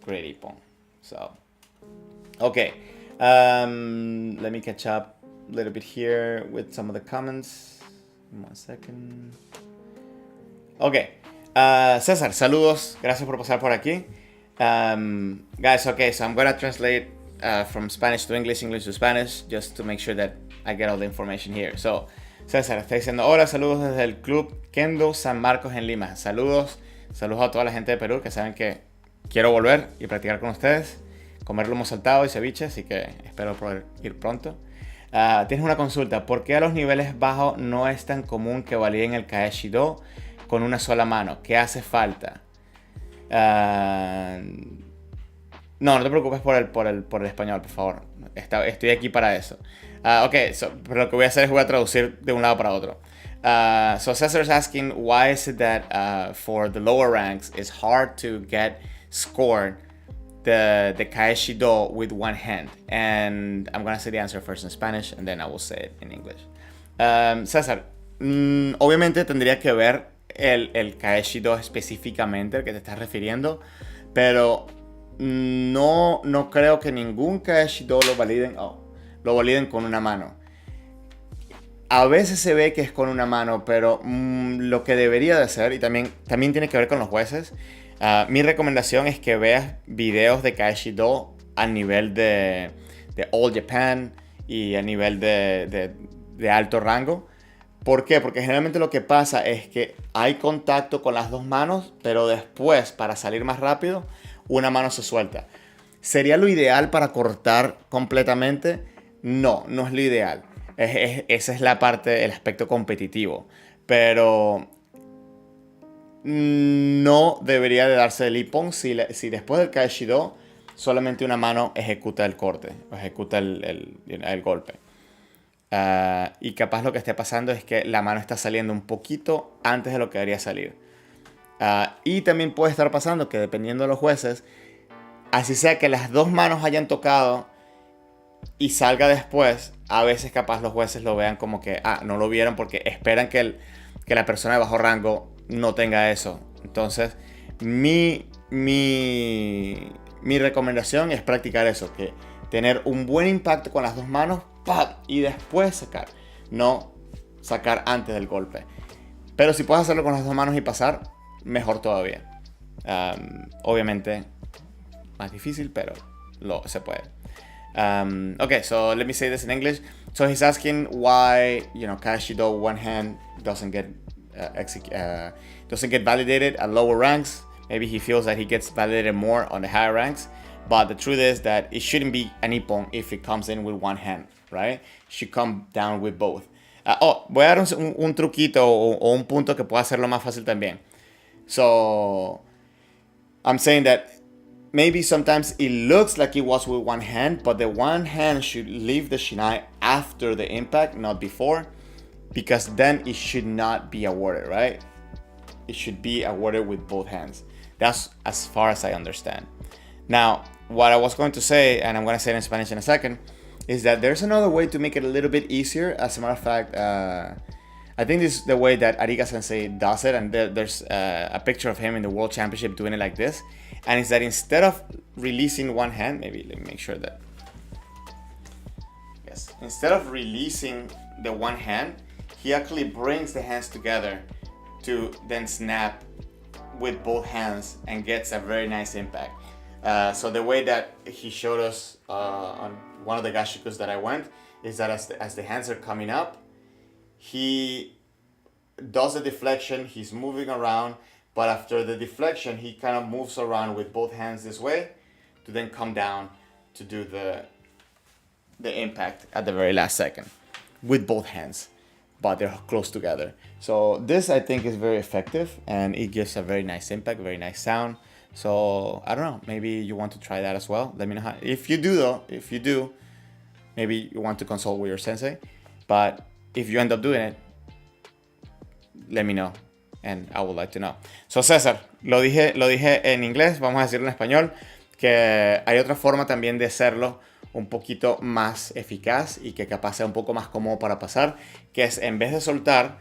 Great ippon. So, okay. Let me catch up a little bit here with some of the comments. 1 second. Okay. César, saludos. Gracias por pasar por aquí. Guys, okay, so I'm gonna translate from Spanish to English, English to Spanish, just to make sure that I get all the information here. So, César está diciendo, hola, saludos desde el club Kendo San Marcos en Lima. Saludos a toda la gente de Perú que saben que quiero volver y practicar con ustedes, comer lomo saltado y ceviche, así que espero poder ir pronto. Tienes una consulta, ¿por qué a los niveles bajos no es tan común que validen el Kaeshi-Do con una sola mano? ¿Qué hace falta? No te preocupes por el español, por favor. Estoy aquí para eso. Ok, pero lo que voy a hacer es voy a traducir de un lado para otro. So Cesar is asking, why is it that for the lower ranks it's hard to get scored the Kaeshi-Do with one hand? And I'm going to say the answer first in Spanish and then I will say it in English. César, obviamente tendría que ver el Kaeshi-Do específicamente al que te estás refiriendo, pero no creo que ningún Kaeshi-Do lo validen con una mano. A veces se ve que es con una mano, pero lo que debería de ser, y también tiene que ver con los jueces, mi recomendación es que veas videos de Kaeshi-Do a nivel de All Japan y a nivel de alto rango. ¿Por qué? Porque generalmente lo que pasa es que hay contacto con las dos manos, pero después, para salir más rápido, una mano se suelta. ¿Sería lo ideal para cortar completamente? No es lo ideal. Esa es la parte, el aspecto competitivo. Pero no debería de darse el ippon si después del Kaeshi-Do solamente una mano ejecuta el corte, o ejecuta el golpe. Y capaz lo que esté pasando es que la mano está saliendo un poquito antes de lo que debería salir. Y también puede estar pasando que dependiendo de los jueces, así sea que las dos manos hayan tocado y salga después, a veces capaz los jueces lo vean como que no lo vieron porque esperan que la persona de bajo rango no tenga eso. Entonces mi recomendación es practicar eso, que tener un buen impacto con las dos manos y después sacar, no sacar antes del golpe. Pero si puedes hacerlo con las dos manos y pasar, mejor todavía. Obviamente más difícil, pero se puede. Okay, so let me say this in English. So he's asking why, Kaeshi-Do one hand doesn't get validated at lower ranks. Maybe he feels that he gets validated more on the higher ranks. But the truth is that it shouldn't be a nippon if it comes in with one hand, right? It should come down with both. Voy a dar un truquito o un punto que pueda hacerlo más fácil también. So, I'm saying that maybe sometimes it looks like it was with one hand, but the one hand should leave the shinai after the impact, not before, because then it should not be awarded, right? It should be awarded with both hands. That's as far as I understand. Now, what I was going to say, and I'm going to say it in Spanish in a second, is that there's another way to make it a little bit easier. As a matter of fact, I think this is the way that Ariga Sensei does it, and there's a picture of him in the World Championship doing it like this. And it's that instead of releasing one hand, maybe let me make sure that, yes, instead of releasing the one hand, he actually brings the hands together to then snap with both hands and gets a very nice impact. So the way that he showed us on one of the gashikus that I went is that as the hands are coming up, he does a deflection, he's moving around, but after the deflection, he kind of moves around with both hands this way to then come down to do the impact at the very last second with both hands, but they're close together. So this, I think, is very effective, and it gives a very nice impact, very nice sound. So I don't know, maybe you want to try that as well. Let me know how. If you do, maybe you want to consult with your sensei. But if you end up doing it, let me know, and I would like to know. So César, lo dije en inglés, vamos a decirlo en español, que hay otra forma también de hacerlo un poquito más eficaz y que capaz sea un poco más cómodo para pasar, que es en vez de soltar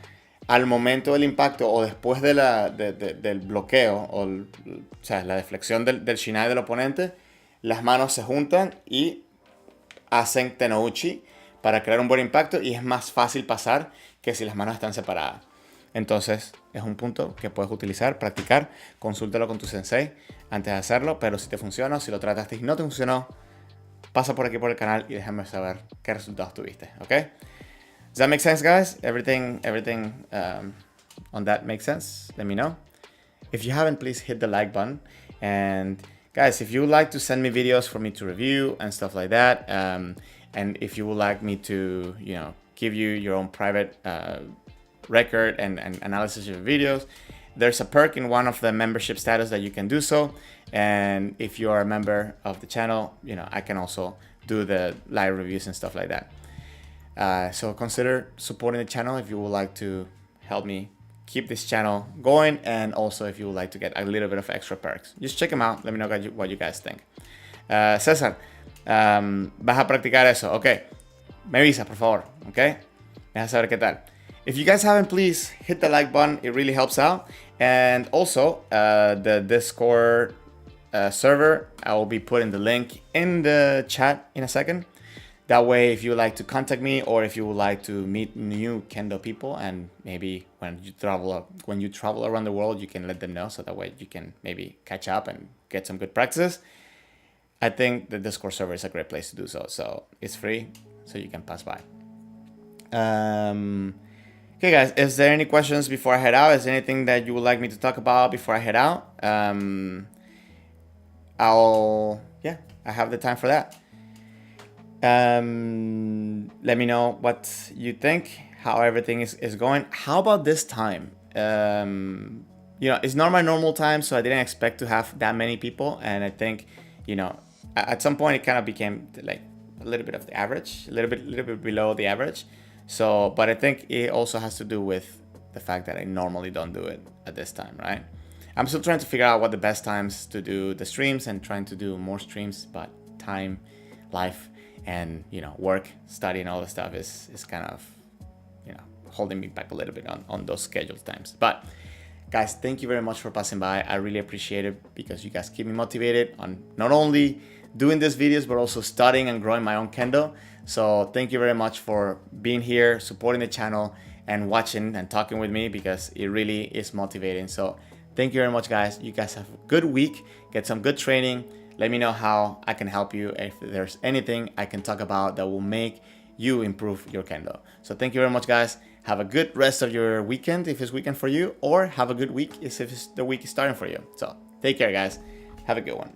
al momento del impacto o después de del bloqueo o sea, la deflexión del shinai del oponente, las manos se juntan y hacen tenouchi para crear un buen impacto, y es más fácil pasar que si las manos están separadas. Entonces es un punto que puedes utilizar, practicar, consúltalo con tu sensei antes de hacerlo, pero si te funciona, si lo trataste y no te funcionó, pasa por aquí por el canal y déjame saber qué resultados tuviste, ¿ok? Does that make sense, guys? Everything on that makes sense? Let me know. If you haven't, please hit the like button. And guys, if you would like to send me videos for me to review and stuff like that, and if you would like me to, give you your own private record and analysis of your videos, there's a perk in one of the membership status that you can do so. And if you are a member of the channel, I can also do the live reviews and stuff like that. So consider supporting the channel if you would like to help me keep this channel going, and also if you would like to get a little bit of extra perks. Just check them out. Let me know what you guys think. César, vas a practicar eso. Ok. Me avisa, por favor. Ok. Me deja saber qué tal. If you guys haven't, please hit the like button. It really helps out. And also, the Discord server, I will be putting the link in the chat in a second. That way, if you would like to contact me, or if you would like to meet new Kendo people, and maybe when you travel around the world, you can let them know, so that way you can maybe catch up and get some good practices. I think the Discord server is a great place to do so. So it's free, so you can pass by. Okay, guys, is there any questions before I head out? Is there anything that you would like me to talk about before I head out? I have the time for that. Let me know what you think, how everything is going. How about this time? It's not my normal time, so I didn't expect to have that many people. And I think, at some point it kind of became like a little bit of the average, a little bit below the average. So, but I think it also has to do with the fact that I normally don't do it at this time, right? I'm still trying to figure out what the best times to do the streams, and trying to do more streams, but time, life, and work, study, and all the stuff is kind of holding me back a little bit on those scheduled times. But guys, thank you very much for passing by. I really appreciate it, because you guys keep me motivated on not only doing these videos but also studying and growing my own kendo. So thank you very much for being here, supporting the channel, and watching and talking with me, because it really is motivating. So thank you very much, guys. You guys have a good week, get some good training. Let me know how I can help you, if there's anything I can talk about that will make you improve your kendo. So thank you very much, guys. Have a good rest of your weekend, if it's weekend for you, or have a good week if the week is starting for you. So take care, guys. Have a good one.